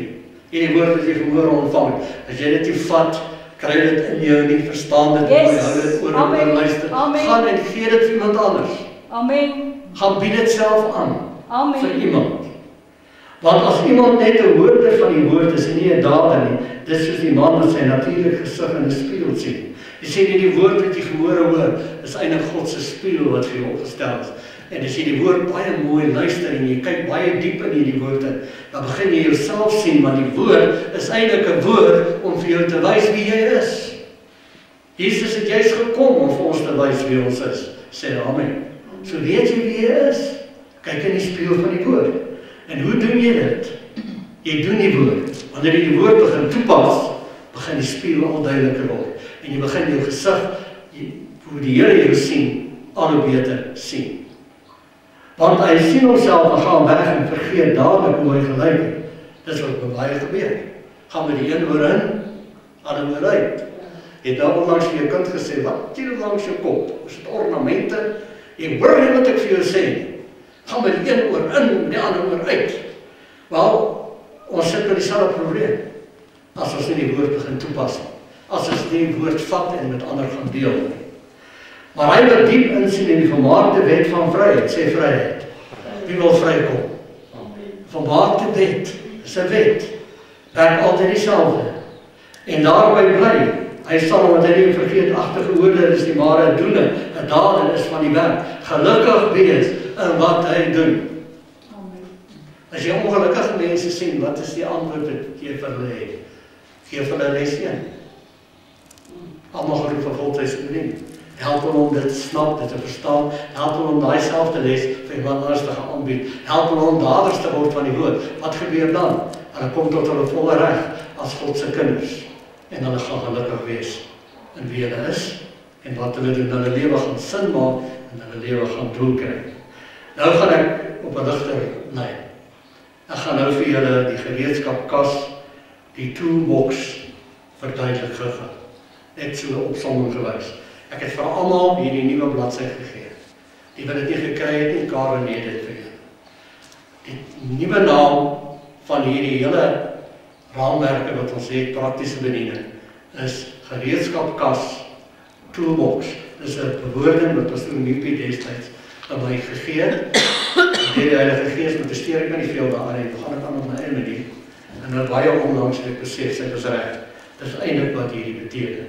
hierdie woord wat jy vanmôre ontvang, as jy dit nie vat, kry dit in jou nie, verstaan dit, hou dit oor en luister, gaan en gee dit vir iemand anders. Amen. Gaan bied dit self aan. Amen. Vir iemand. Want as iemand net 'n hoorder van die woord is en nie 'n dader nie, dis soos die man wat sy natuurlike gesig in 'n spieël sien. Jy sien die woord wat jy vanmôre hoor, is eintlik God se spieël wat vir jou opgestel is. En as jy die woord baie mooi luister en jy kyk baie diep in hierdie woord, dan begin jy jouself sien, want die woord is eintlik 'n woord om vir jou te wys wie jy is. Jesus het juist gekom om vir ons te wys wie ons is. Sê amen. So weet jy wie jy is? Kyk in die spieël van die woord. En hoe doen jy dit? Jy doen die woord. Wanneer jy die woord begin toepas, begin die spieël al duideliker word. En jy begin jou gesig, hoe die Here jou sien, al hoe beter sien. Want hy sien homself en gaan weg en vergeet dadelik hoe hy gelyk het. Dis wat met baie gebeur. Gaan met die een oor in, ander oor uit. Jy het nou onlangs vir jou kind gesê, wat het jy langs jou kop? Is dit ornamente? Jy hoor nie wat ek vir jou sê nie. Gaan met die een oor in, die ander oor uit. Wel, ons sit met dieselfde probleem. As ons nie die woord begin toepas nie. As ons nie die woord vat en met ander gaan deel nie. Maar hy wat diep insien in die volmaakte wet van vryheid, sê vryheid. Wie wil vrykom? Volmaakte wet, is 'n wet. Werk altyd dieselfde. En daarby bly. Hy sal, omdat hy nie vergeetachtige woorde is nie, maar 'n doene, 'n dade is van die werk. Gelukkig wees in wat hy doen. As jy ongelukkige mense sien, wat is die antwoord wat jy vir hulle het? Geef hulle les 1. Almal geroep vir voltydse bediening. Help hulle om dit te snap, dit te verstaan. Help hulle om daai selfde les vir iemand anders te gaan aanbied. Help hulle om daders te word van die woord. Wat gebeur dan? Hulle kom tot hulle volle reg as God se kinders. En hulle gaan gelukkig wees in wie hulle is en wat hulle doen. Hulle lewe gaan sin maak en hulle lewe gaan doel kry. Nou gaan ek op 'n ligter lyn. Ek gaan nou vir julle die gereedskapkas, die toolbox verduidelik gou. Net so 'n opsomming gewys. Ek het vir almal hierdie nuwe bladsy gegee. Die wat dit nie gekry het nie, Karen het dit vir julle. Die nuwe naam van hierdie hele raamwerke wat ons het, praktiese bediening, is gereedskapkas, toolbox. Dis 'n bewoording wat pastoor Niepie destyds aan my gegee het. Die Heilige Gees met besteer ek nie veel daaraan en gaan ek aan op my eie manier. En nou baie onlangs het ek besef, sy is reg. Dis eintlik wat hierdie beteken.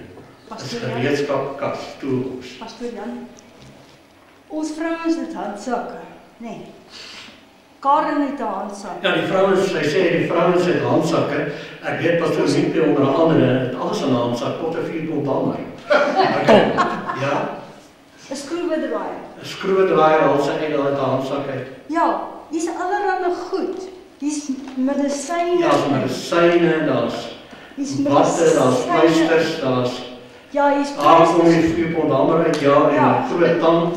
Dis gereedskapkas, toolbox. Pastoor Jan, ons vrouens het handsakke, nee. Karen het 'n handsak. Ja, die vrouens, sy sê die vrouens het handsakke. Ek weet pastoor Niepie onder andere het alles in 'n handsak tot 'n 4 pond hamer. Okay. Ja. 'n skroewedraaier. 'n Skroewedraaier haal sy uit daai handsak uit. Ja, dis allerhande goed. Dis medisyne. Ja, daar's medisyne, daar's watte, daar's pleisters, daar's ja, hier's kom die 4 pond hamer uit, ja, en 'n groot tang.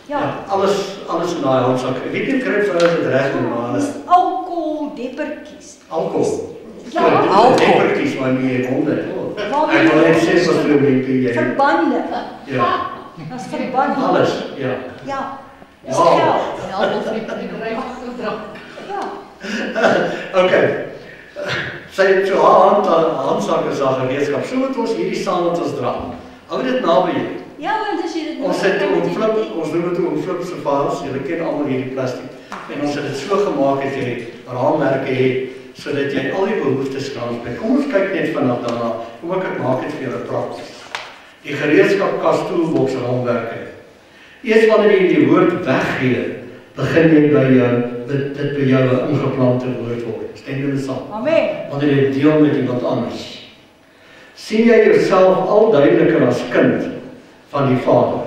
Ja, alles in daai handsak. Ek weet nie kry vrouens dit reg doen maar dis alkohol deppertjies. alkohol. Ja, alkohol. Deppertjies wanneer jy honde. Ek wil net sê wat jy moet jy. Verbande. Ja. Dis verbande. Alles, ja. Ja. Dis Wow. geld. Ja. Okay. Sy het so haar handsak is daar gereedskap. So moet ons hierdie saam met ons dra. Hou dit naby jou. Ja, want as jy dit Ons het ontvlip, ons noem dit ontvlip se files. Julle ken almal hierdie plastiek. En ons het dit so gemaak dat jy raamwerke het sodat jy al die behoeftes kan kry. Kom ons kyk net vanaand daarna. Kom ek maak dit vir julle prakties. Die gereedskapkas toolbox raamwerke. Eers wanneer jy die woord weggee, begin jy by jou dit by jou 'n ingeplante woord word. Stem julle saam? Amen. Wanneer jy deel met iemand anders. Sien jy jouself al duideliker as kind van die Vader?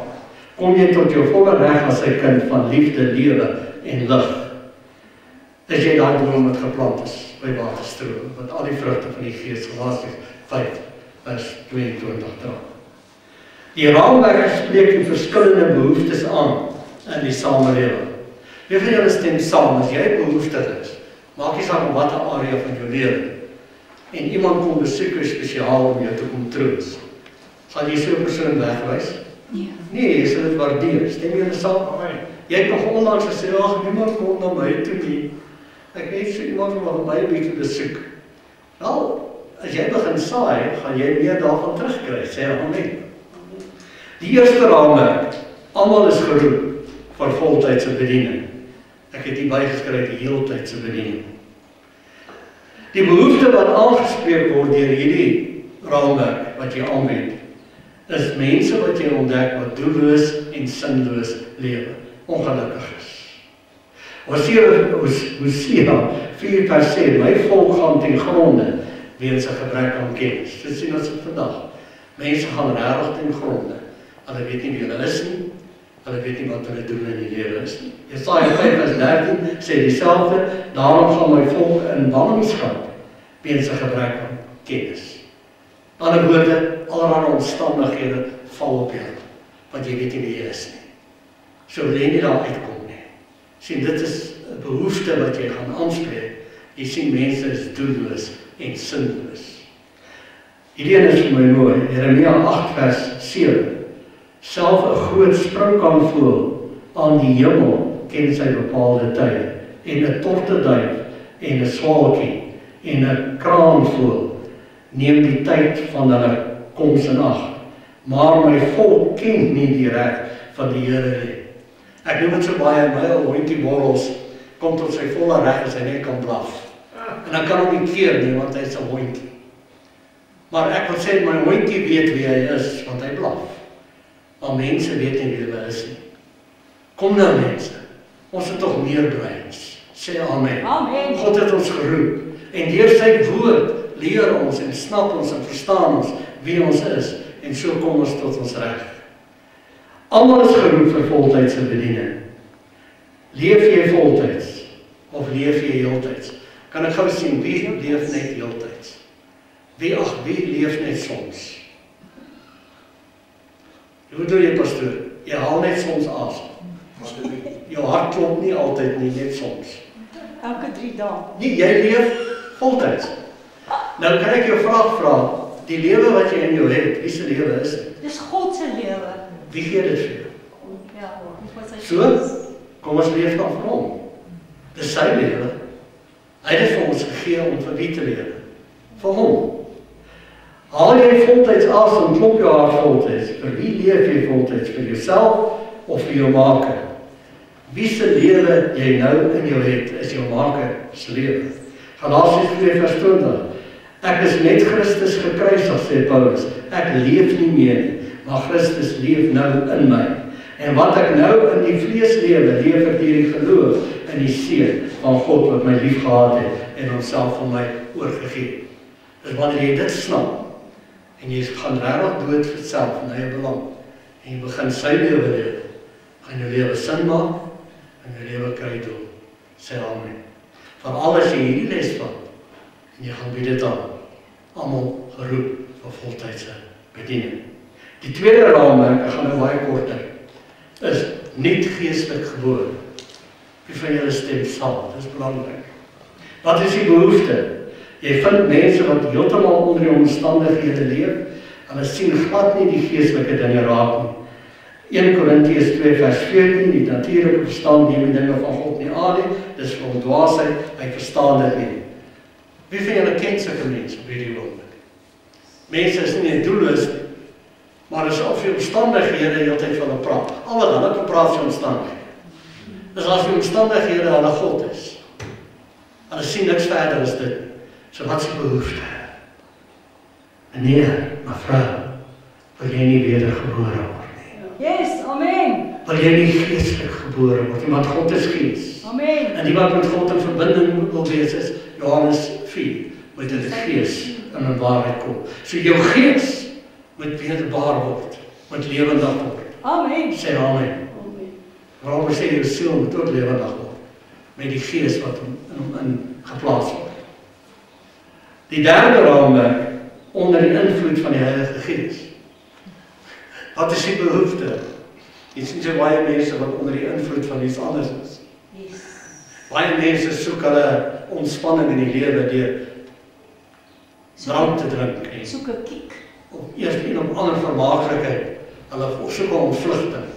Kom jy tot jou volle reg as sy kind van liefde, lewe en lig? Is jy daai boom wat geplant is by waterstroom, wat al die vrugte van die Gees, Galasiërs 5 vers 22 dra? Die raamwerk spreek die verskillende behoeftes aan in die samelewing. Wie van julle stem saam as jy behoeftig is? Maak nie saak watter area van jou lewe. En iemand kom besoek jou spesiaal om jou te kom troos. Sal jy so 'n persoon wegwys? Nee, jy sal dit waardeer. Stem julle saam? Jy het nog onlangs gesê, ag, niemand kom na my toe nie. Ek het so iemand wat my 'n bietjie besoek. Wel, as jy begin saai, gaan jy meer daarvan terugkry, sê amen. Die eerste raamwerk, almal is geroep vir voltydse bediening. Ek het hier bygeskryf die heeltydse bediening. Die behoefte wat aangespreek word deur hierdie raamwerk wat jy aanbied, is mense wat jy ontdek wat doelloos en sinloos lewe, ongelukkig is. Hosea 4:7, my volk gaan ten gronde weens 'n gebrek aan kennis. Dit sien ons vandag. Mense gaan regtig ten gronde. Hulle weet nie wie hulle is nie. hulle weet nie wat hulle doen in die lewe is nie. Jesaja 5:13 sê dieselfde, daarom gaan my volk in ballingskap weens 'n gebrek aan kennis. Met ander woorde, allerlei omstandighede val op jou, want jy weet nie wie jy is nie. So wil jy nie daar uitkom nie. Sien, dit is 'n behoefte wat jy gaan aanspreek. Jy sien mense is doelloos en sinloos. Hierdie een is vir my mooi, Jeremia 8:7. Self 'n groot sprinkaanvoël aan die hemel ken sy bepaalde tye, en 'n torteduif en 'n swaalkie en 'n kraanvoël neem die tyd van hulle koms in ag. Maar my volk ken nie die reg van die Here nie. Ek noem dit so baie, my ou hondjie Borrels kom tot sy volle reg as hy net kan blaf. En dan kan hom nie keer nie, want hy is 'n hondjie. Maar ek wil sê, my hondjie weet wie hy is, want hy blaf. Maar mense weet nie wie hulle is nie. Kom nou mense, ons het tog meer breins. Sê amen. Amen. God het ons geroep. En deur sy woord leer ons en snap ons en verstaan ons wie ons is. En so kom ons tot ons reg. Almal is geroep vir voltydse bediening. Leef jy voltyds? Of leef jy heeltyds? Kan ek gou sien, wie leef net heeltyds? Wie leef net soms? Hoe doen jy, pastoor? Jy haal net soms asem. Jou hart klop nie altyd nie, net soms. Elke 3 dae. Nee, jy leef voltyds. Nou kan ek jou vraag vra, die lewe wat jy in jou het, wie se lewe is dit? Dis God se lewe. Wie gee dit vir jou? Ja, dis wat hy So, kom ons leef dan vir hom. Dis sy lewe. Hy het dit vir ons gegee om vir wie te lewe? Vir hom. Haal jy voltyds asem, klop jou hart voltyds. Vir wie leef jy voltyds? Vir jouself of vir jou maker? Wie se lewe jy nou in jou het, is jou maker se lewe. Galasiërs 2:20. Ek is met Christus gekruisig, sê Paulus. Ek leef nie meer nie, maar Christus leef nou in my. En wat ek nou in die vlees lewe, leef ek deur die geloof in die Seun van God wat my lief gehad het en homself vir my oorgegee. Dus wanneer jy dit snap, en jy gaan regtig dood vir self en eie belang, en jy begin sy lewe lewe, gaan jou lewe sin maak, en jou lewe kry doel. Sê amen. Veral as jy hierdie les vat, en jy gaan bied dit aan, almal geroep vir voltydse bediening. Die tweede raamwerk, ek gaan nou baie kort dink, is nie geestelik gebore. Wie van julle stem saam? Dit is belangrik. Wat is die behoefte? Jy vind mense wat heeltemal onder die omstandighede leef, hulle sien glad nie die geestelike dinge raak nie. 1 Korintiërs 2:14, die natuurlike verstand neem die dinge van God nie aan nie, dis vir hom dwaasheid, hy verstaan dit nie. Wie van julle ken sulke mense op hierdie oomblik? Mense is nie doelloos nie, maar is of die omstandighede heeltyd van hulle praat. Al wat hulle kan praat van omstandighede. Dis as die omstandighede hulle God is. Hulle sien niks verder as dit. So wat is die behoefte? Meneer, mevrou, wil jy nie wedergebore word nie? Yes, amen. Wil jy nie geestelik gebore word nie, want God is gees. Amen. En die wat met God in verbinding wil wees is Johannes 4, moet in die gees in 'n waarheid kom. So jou gees moet wederbaar word, moet lewendig word. Amen. Sê amen. Waarom sê jou siel moet ook lewendig word, met die gees wat in hom geplaas word. Die derde raamwerk, onder die invloed van die Heilige Gees. Wat is die behoefte? Jy sien so baie mense wat onder die invloed van iets anders is. Yes. Baie mense soek hulle ontspanning in die lewe deur drank te drink en Soek 'n kiek. of eers een of ander vermaaklikheid. Hulle soek 'n ontvlugting.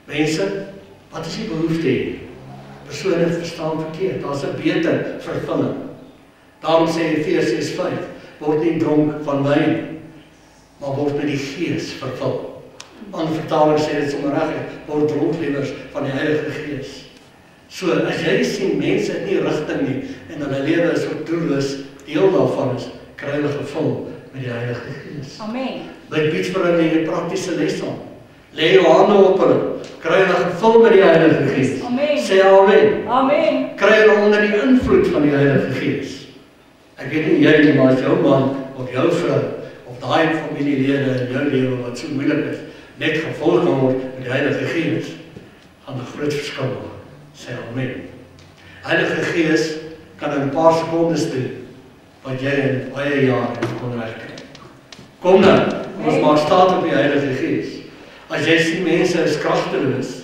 Mense, wat is die behoefte hier? Persone verstaan verkeerd. Daar's 'n beter vervulling. Daarom sê Efesiërs 5, word nie dronk van wyn, maar word met die Gees vervul. Ander vertalers sê dit sommer reg, word dronkliewers van die Heilige Gees. So, as jy sien mense het nie rigting nie, en hulle lewe is ook doelloos, deel daarvan is, kry hulle gevul met die Heilige Gees. Amen. By bied vir hulle 'n praktiese les aan. Lê jou hande op hulle, kry hulle gevul met die Heilige Gees. Amen. Sê amen. Amen. Kry hulle onder die invloed van die Heilige Gees. Ek weet nie jy nie, maar as jou man of jou vrou of daai familielede in jou lewe wat so moeilik is, net gevul kan word met die Heilige Gees, gaan 'n groot verskil maak. Sê amen. Heilige Gees kan in 'n paar sekondes doen wat jy in baie jare kon werk. Kom nou, ons maak staat op die Heilige Gees. As jy sien mense is kragteloos,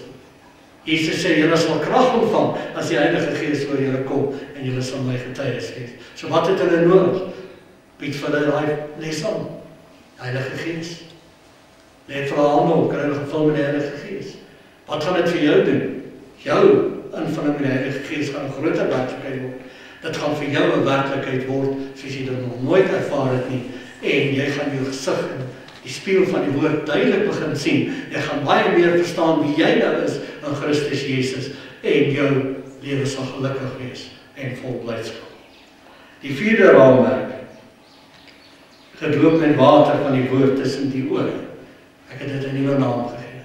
Jesus sê julle sal krag ontvang as die Heilige Gees oor julle kom en julle sal my getuies wees. So wat het hulle nodig? Bied vir hulle daai les aan. Heilige Gees. Net vir hande op, kry hulle gevul met die Heilige Gees. Wat gaan dit vir jou doen? Jou invulling met die Heilige Gees gaan 'n groter werklikheid word. Dit gaan vir jou 'n werklikheid word soos jy dit nog nooit ervaar het nie. En jy gaan jou gesig in die spieël van die woord duidelik begin sien. Jy gaan baie meer verstaan wie jy nou is in Christus Jesus en jou lewe sal gelukkig wees en vol blydskap. Die 4de raamwerk, gedoop met water van die woord tussen die ore. Ek het dit 'n nuwe naam gegee.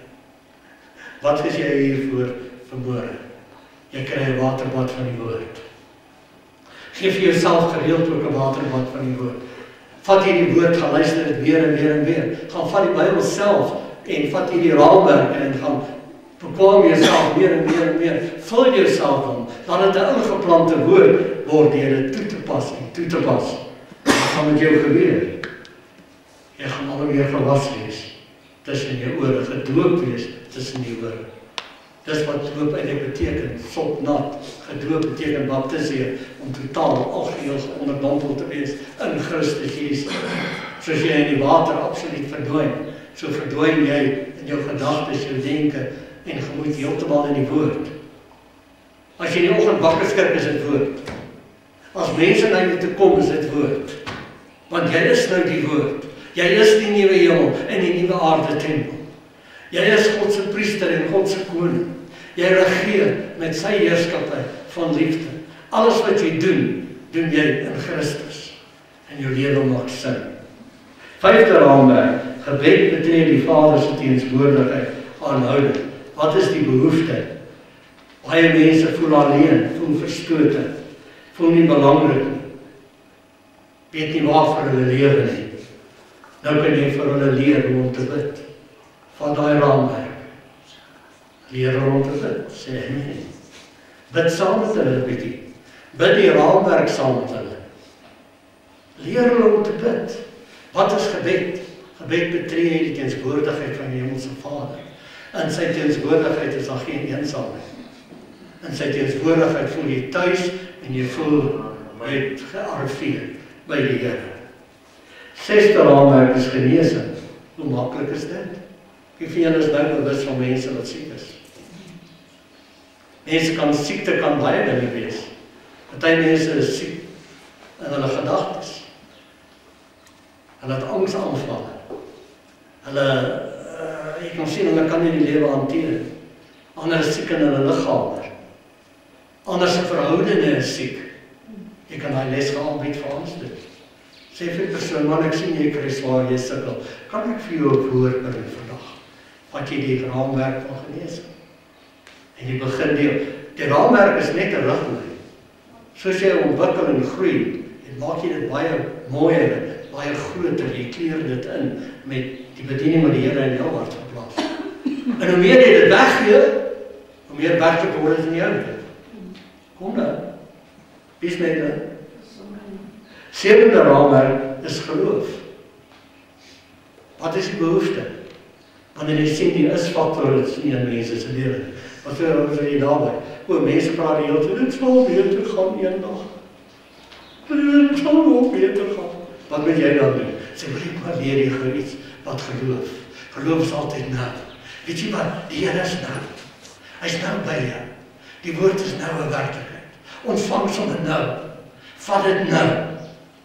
Wat is jy hiervoor vanmôre? Jy kry 'n waterbad van die woord. Geef vir jouself gereeld ook 'n waterbad van die woord. Vat hierdie woord, gaan luister dit weer en weer en weer. Gaan vat die Bybel self en vat hierdie raamwerk en gaan bekwam jouself meer en meer en meer. Vul jouself om, laat dit 'n ingeplante woord word deur dit toe te pas en toe te pas. Wat gaan met jou gebeur? Jy gaan al meer gewas wees tussen jou ore, gedoop wees tussen die ore. Dis wat doop eintlik beteken, sopnat. Gedoop beteken baptiseer, om totaal algeheel onderdompeld te wees in Christus Jesus. Soos jy in die water absoluut verdwyn, so verdwyn jy in jou gedagtes, jou denke en gemoed heeltemal in die woord. As jy in die oggend wakker skrik, is dit woord. As mense na jou toe kom, is dit woord. Want jy is nou die woord. Jy is die nuwe hemel en die nuwe aarde tempel. Jy is God se priester en God se koning. Jy regeer met sy heerskappy van liefde. Alles wat jy doen, doen jy in Christus. En jou lewe maak sin. 5de raamwerk, gebed betref die Vader se teenswoordigheid aanhoudend. Wat is die behoefte? Baie mense voel alleen, voel verstote, voel nie belangrik nie. Weet nie waarvoor hulle lewe nie. Nou kan jy vir hulle leer hoe om te bid. Van daai raamwerk. Leer hoe om te bid, sê nee. Bid saam met hulle bietjie. Bid die raamwerk saam met hulle. Leer hulle om te bid. Wat is gebed? Gebed betref die teenswoordigheid van die Hemelse Vader. In sy teenswoordigheid is daar geen eensaamheid. In sy teenswoordigheid voel jy tuis en jy voel uit gearriveer by die Here. 6de raamwerk is genesing. Hoe maklik is dit? Wie van julle is nou bewus van mense wat siek is? Siekte kan baie dinge wees. Party mense is siek in hulle gedagtes. Hulle het angsaanvalle. Jy kan sien, hulle kan nie die lewe hanteer. Ander is siek in hulle liggaam. Ander se verhoudinge is siek. Jy kan daai les aanbied vir ons doen. Sê vir die persoon, man, ek sien jy kry swaar, jy sukkel. Kan ek vir jou 'n woord bring vandag? Wat jy die raamwerk van genesing. En jy begin deel. Die raamwerk is net 'n riglyn. Soos jy ontwikkel en groei, en maak jy dit baie mooier, baie groter, jy kleur dit in met die bediening wat die Here in jou hart geplaas. En hoe meer jy dit weggee, hoe meer werklik word dit in jou. Kom nou. Wees net nou. 7de raamwerk is geloof. Wat is die behoefte? Wanneer jy sien die is-faktor is nie in mense se lewe. Wat is jy daarby? Mense praat die hele tyd, dit sal beter gaan eendag. Dit sal ook beter gaan. Wat moet jy dan doen? Sê, maar leer jy gou iets wat geloof. Geloof is altyd nou. Weet jy wat? Die Here is nou. Hy is nou by jou. Die woord is nou 'n werklikheid. Ontvang sommer nou. Vat dit nou.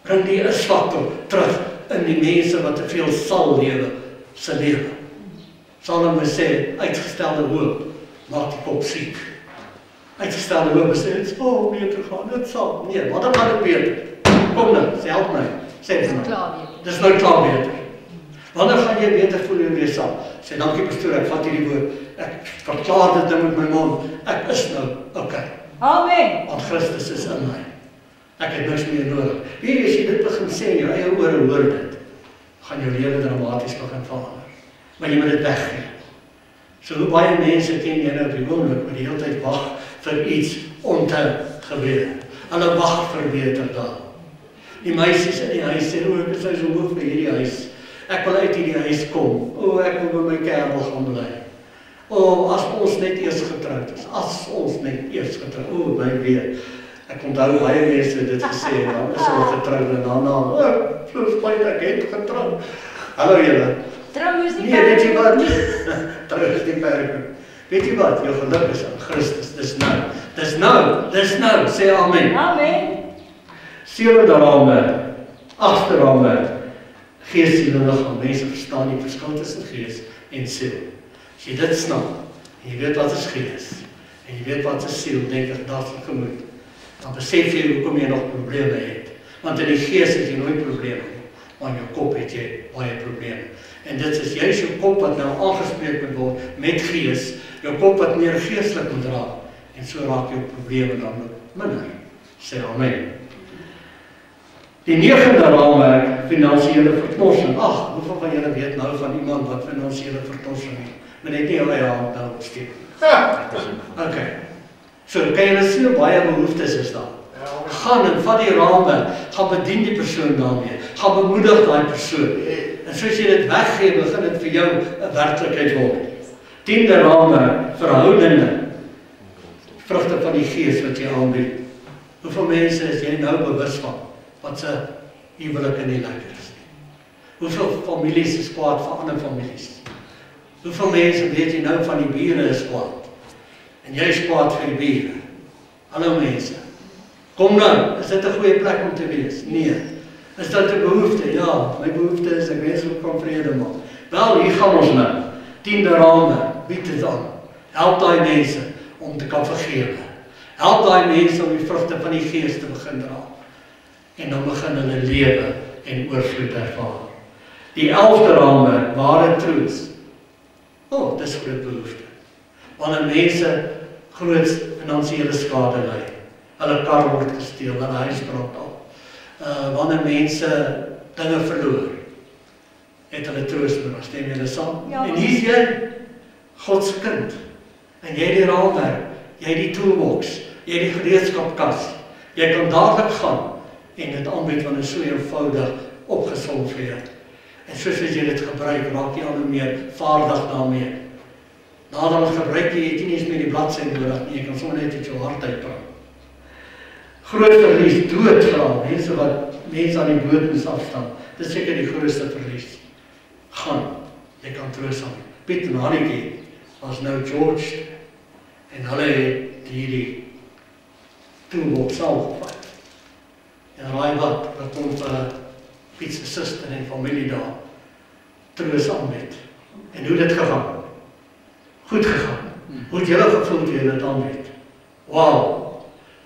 Bring die is-faktor terug in die mense wat te veel sal lewe, se lewe. Salomo sê, uitgestelde hoop maak die kop siek. Uitgestelde hoop sê, dit sal beter gaan, dit sal. Nee, wat dan gaan dit beter? Kom nou, sê help my. Sê vir my. Dis nou klaar beter. Wanneer gaan jy beter voel in jouself? Sê, dankie pastoor, ek vat hierdie woord. Ek verklaar dit nou met my mond. Ek is nou okay. Amen. Want Christus is in my. Ek het niks meer nodig. Wie as jy dit begin sê in jou eie ore hoor dit, gaan jou lewe dramaties begin verander. maar jy moet dit weggee. So hoe baie mense ken jy nou op die oomblik, wat die hele tyd wag vir iets om te gebeur. Hulle wag vir beter dae. Die meisies in die huis sê, ek is nou so moeg vir hierdie huis. Ek wil uit hierdie huis kom. Ek wil by my kerel gaan bly. As ons net eers getroud is. As ons net eers getroud. My weer. Ek onthou baie mense dit gesê, dan is hulle getroud en daarna, so spyt ek het getroud. Hallo julle. Trou is nie Nee, weet jy wat? Trou is nie perk. Weet jy wat? Jou geluk is in Christus. Dis nou. Sê amen. Amen. 7de raamwerk, 8de raamwerk, gees, siel en liggaam. Mense verstaan die verskil tussen gees en siel. As jy dit snap, en jy weet wat is gees, en jy weet wat is siel, denk ek, daar is gemoed. Dan besef jy hoekom jy nog probleme het. Want in die gees het jy nooit probleme nie, maar in jou kop het jy baie probleme. En dit is juist jou kop wat nou aangespreek moet word met gees, jou kop wat meer geestelik moet raak, en so raak jou probleme dan minder. Sê amen. Die 9de raamwerk, finansiële verknorsing. Hoeveel van julle weet nou van iemand wat finansiële verknorsing het? Maar net nie jou eie hand nou opsteek. Ok. So, kan julle sien hoe baie behoeftes is daar? Gaan en vat die raamwerk, gaan bedien die persoon daarmee, gaan bemoedig die persoon. En soos jy dit weggee, begin dit vir jou 'n werklikheid word. 10de raamwerk, verhoudinge. Vrugte van die gees wat jy aanbied. Hoeveel mense is jy nou bewus van? Wat se huwelik in die lekker is. Hoeveel families is kwaad vir ander families? Hoeveel mense weet jy nou van die bure is kwaad? En jy is kwaad vir die bure. Hallo mense. Kom dan, is dit 'n goeie plek om te wees? Nee. Is dit 'n behoefte? Ja, my behoefte is ek wens ek kan vrede maak. Wel, hier gaan ons nou. 10de raamwerk, bied dit aan. Help daai mense om te kan vergewe. Help daai mense om die vrugte van die gees te begin dra. En dan begin hulle lewe en oorvloed ervaar. Die 11de raamwerk, ware troos. Dis groot behoefte. Wanneer mense groot finansiële skade ly, hulle kar word gesteel, hulle huis brand af. Wanneer mense dinge verloor, het hulle troos nodig. Stem julle saam? Ja. En hier's jy, God se kind. En jy die raamwerk, jy die toolbox, jy die gereedskapkas. Jy kan dadelik gaan en dit aanbied want dit is so eenvoudig opgesom vir jou. En soos as jy dit gebruik, raak jy al hoe meer vaardig daarmee. Nadat gebruik jy het nie eens meer die bladsy nodig nie, jy kan sommer net uit jou hart uitpraat. Groot verlies, dood veral, mense aan die dood moes afstaan. Dit is seker die grootste verlies. Gaan, jy kan troos aan. Piet en Hannetjie was nou George en hulle het hierdie toolbox saamgevat. En raai wat om Piet se suster en familie daar troos aanbied. En hoe dit gegaan? Goed gegaan. Hoe het julle gevoel toe julle dit aanbied? Wow!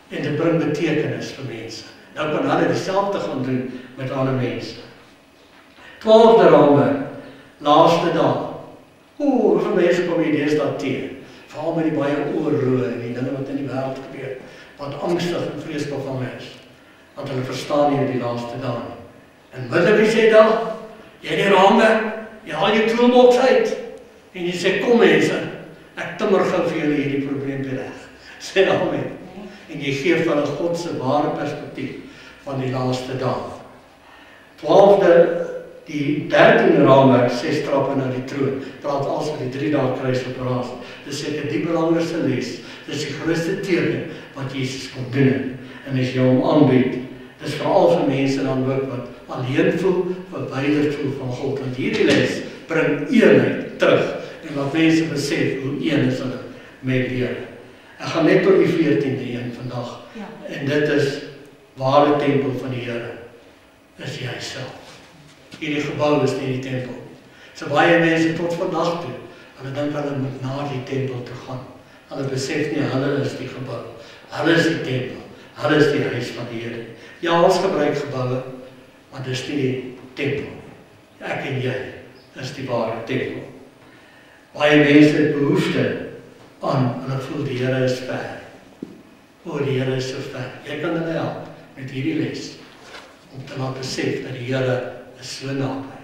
En dit bring betekenis vir mense. Nou kan hulle dieselfde gaan doen met ander mense. 12de raamwerk, laaste dag. Hoeveel mense kom jy deesdae teen? Veral met die baie oorloë en die dinge wat in die wêreld gebeur, wat angstig en vreesbevange is. Want hulle verstaan nie die laaste dae nie. En wie sê dan, jy die raamwerk, jy haal jou toolbox uit, en jy sê, kom mense, ek timmer gou vir julle hierdie probleem reg. Sê amen. En jy gee vir hulle God se ware perspektief van die laaste dae. 12de, die 13de raamwerk, 6 trappe na die troon, praat als van die 3 dae kruisoperasie. Dis seker die belangrikste les, dis die grootste teken wat Jesus kon doen, en as jy hom aanbied, dis veral vir mense dan ook wat alleen voel, verwyderd voel van God, want hierdie les bring eenheid terug, en laat mense besef hoe een is hulle met die Here. Ek gaan net tot die 14de een vandag, en dit is ware tempel van die Here, is jy self. Hierdie gebou is nie die tempel. So baie mense tot vandag toe, hulle dink hulle moet na die tempel toe gaan. Hulle besef nie, hulle is die gebou, hulle is die tempel, hulle is die huis van die Here. Ja, ons gebruik geboue, maar dis nie die tempel. Ek en jy is die ware tempel. Baie mense het behoefte aan, hulle voel die Here is ver. Die Here is so ver. Jy kan hulle help met hierdie les, om te laat besef dat die Here is so naby.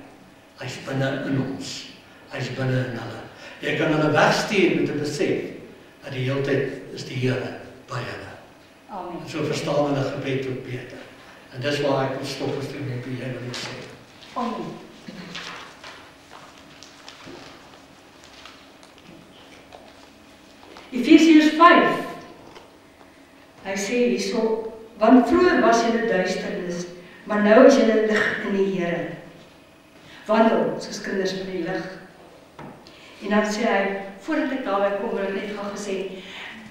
Hy is binne in ons. hy's binne in hulle. Jy kan hulle wegstuur met 'n besef dat die hele tyd is die Here by hulle. Amen. So verstaan hulle gebed ook beter. En dis waar ek wil stop as toe net jy wil iets sê. Amen. Efesiërs 5. Hy sê hierso, want vroeër was julle duisternis, maar nou is julle lig in die Here. Wandel soos kinders van die lig. En dan sê hy, voordat ek daarby kom, wil ek net gou gesê,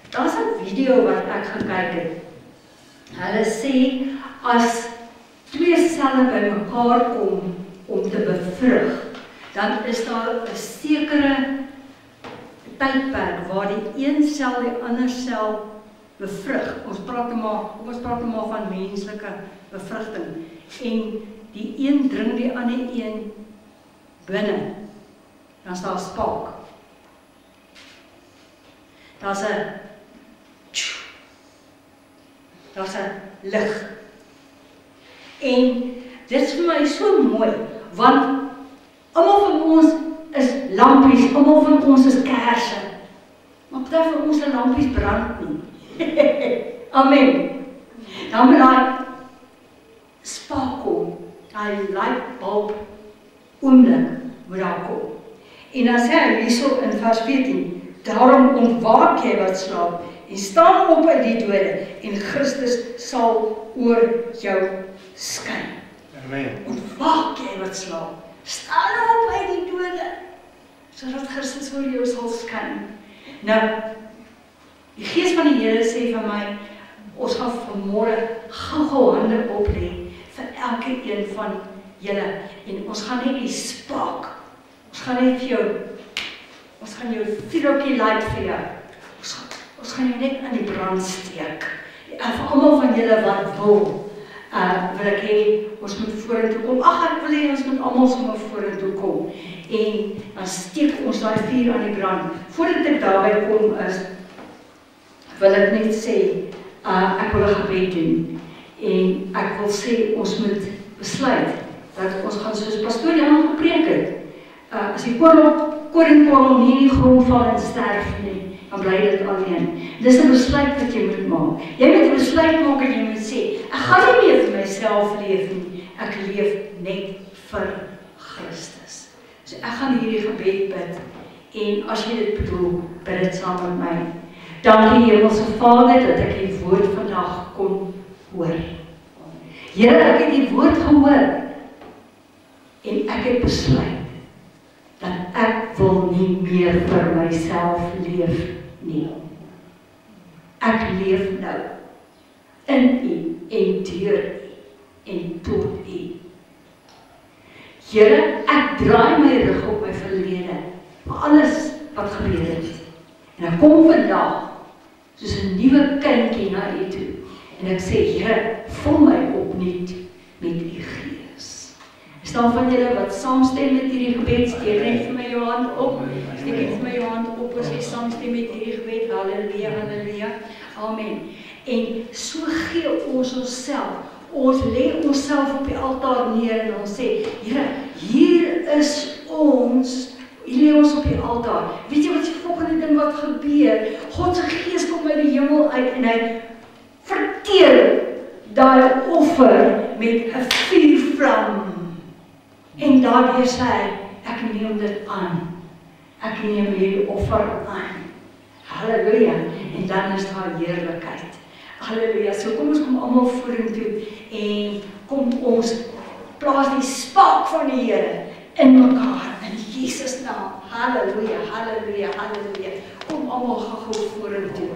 daar's 'n video wat ek gekyk het. Hulle sê, as twee selle bymekaar kom om te bevrug, dan is daar 'n sekere tydperk waar die een sel die ander sel bevrug. Kom ons praat maar van menslike bevrugting. En die een dring die ander een binne. Dan is daar spaak. Daar's 'n lig. En dit is vir my so mooi, want almal van ons is lampies, almal van ons is kersse. Maar party van ons se lampies brand nie. Amen. Dan moet daai spaak kom, daai lightbulb oomblik moet daar kom. En dan sê hy hierso in vers 14, daarom ontwaak jy wat slaap, en staan op uit die dode, en Christus sal oor jou skyn. Amen. Ontwaak jy wat slaap, staan op uit die dode, sodat Christus oor jou sal skyn. Nou, die Gees van die Here sê vir my, ons gaan vanmôre gou hande oplê vir elke een van julle, en ons gaan net die spaak, ons gaan net vir jou, ons gaan jou vuurtjie light vir jou, ons gaan jou net aan die brand steek. En vir almal van julle wat wil ek hê, ons moet vorentoe kom. Ek wil hê ons moet almal sommer vorentoe kom. En dan steek ons daai vuur aan die brand. Voordat ek daarby kom is, wil ek net sê, ek wil 'n gebed doen. En ek wil sê, ons moet besluit, dat ons gaan soos pastoor Jan gepreek het. As die koringkorrel nie in die grond val en sterf nie, dan bly dit alleen. Dis 'n besluit wat jy moet maak. Jy moet 'n besluit maak en jy moet sê, ek gaan nie meer vir myself leef nie, ek leef net vir Christus. So ek gaan hierdie gebed bid, en as jy dit bedoel, bid dit saam met my. Dankie Hemelse Vader, dat ek die woord vandag kon hoor. Here, ek het die woord gehoor, en ek het besluit, dat ek wil nie meer vir myself leef nie. Ek leef nou in U en deur U en tot U. Here, ek draai my rug op my verlede, vir alles wat gebeur het. En ek kom vandag soos 'n nuwe kindjie na U toe. En ek sê, Here, vul my opnuut met U Gees. Is daar van julle wat saamstem met hierdie gebed? Steek net vir my jou hand op. Steek net vir my jou hand op as jy saamstem met hierdie gebed. Halleluja, halleluja. Amen. En so gee ons onsself. Ons lê onsself op die altaar neer en ons sê, Here, hier is ons. Hier lê ons op die altaar. Weet jy wat die volgende ding wat gebeur? God se Gees kom uit die hemel uit en hy verteer daai offer met 'n vuurvlam. En daardeur sê hy, ek neem dit aan. Ek neem hierdie offer aan. Halleluja. En dan is daar heerlikheid. Halleluja. So kom ons kom almal vorentoe en kom ons plaas die spaak van die Here in mekaar in Jesus naam. Halleluja, halleluja, halleluja. Kom almal gou vorentoe.